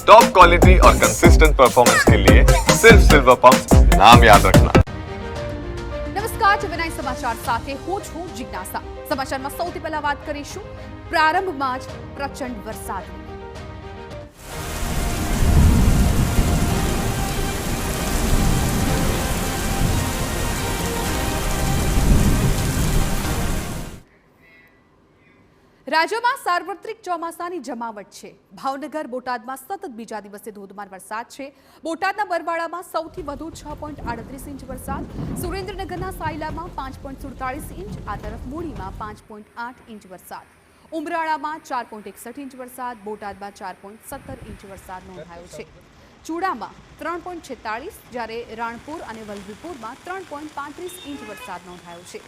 Top quality और consistent performance के लिए सिर्फ सिल्वर पंप नाम याद रखना। નમસ્કાર, જમીનાઈ સમાચાર સાથે હું છું જિજ્ઞાસા। સમાચારમાં સૌથી પહેલા વાત કરીશું પ્રારંભમાં જ પ્રચંડ વરસાદ। રાજ્યમાં સાર્વત્રિક ચોમાસાની જમાવટ છે। ભાવનગર, બોટાદમાં સતત બીજા દિવસે ધોધમાર વરસાદ છે। બોટાદના બરવાડામાં સૌથી વધુ 6.38 ઇંચ વરસાદ, સુરેન્દ્રનગરના સાયલામાં 5.47 ઇંચ, આ તરફ મૂળીમાં 5.8 ઇંચ વરસાદ, ઉમરાળામાં 4.61 ઇંચ વરસાદ, બોટાદમાં 4.17 ઇંચ વરસાદ નોંધાયો છે। ચૂડામાં 3.46, જ્યારે રાણપુર અને વલભીપુરમાં 3.35 ઇંચ વરસાદ નોંધાયો છે।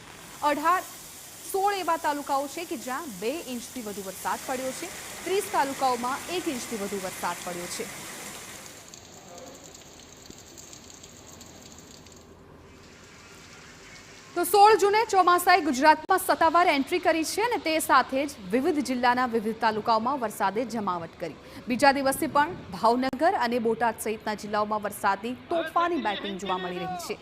16 એવા તાલુકાઓ છે કે જ્યાં 2 ઇંચથી વધુ વરસાદ પડ્યો છે। 30 તાલુકાઓમાં 1 ઇંચથી વધુ વરસાદ પડ્યો છે। તો 16 જૂને ચોમાસાએ ગુજરાતમાં સત્તાવાર એન્ટ્રી કરી છે અને તે સાથે જ વિવિધ જિલ્લાના વિવિધ તાલુકાઓમાં વરસાદે જમાવટ કરી। બીજા દિવસે પણ ભાવનગર અને બોટાદ સહિતના જિલ્લાઓમાં વરસાદની તોફાની બેટિંગ જોવા મળી રહી છે।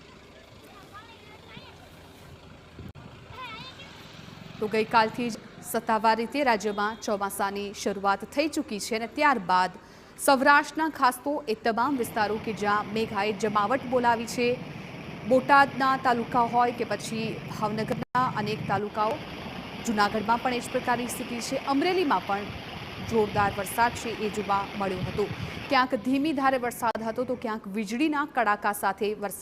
તો ગઈકાલથી જ સત્તાવાર રીતે રાજ્યમાં ચોમાસાની શરૂઆત થઈ ચૂકી છે અને ત્યારબાદ સૌરાષ્ટ્રના ખાસ તો એ તમામ વિસ્તારો કે જ્યાં મેઘાએ જમાવટ બોલાવી છે, બોટાદના તાલુકા હોય કે પછી ભાવનગરના અનેક તાલુકાઓ, જૂનાગઢમાં પણ એ જ પ્રકારની સ્થિતિ છે। અમરેલીમાં પણ જોરદાર વરસાદ છે એ જોવા મળ્યો હતો। ક્યાંક ધીમી ધારે વરસાદ હતો તો ક્યાંક વીજળીના કડાકા સાથે વરસાદ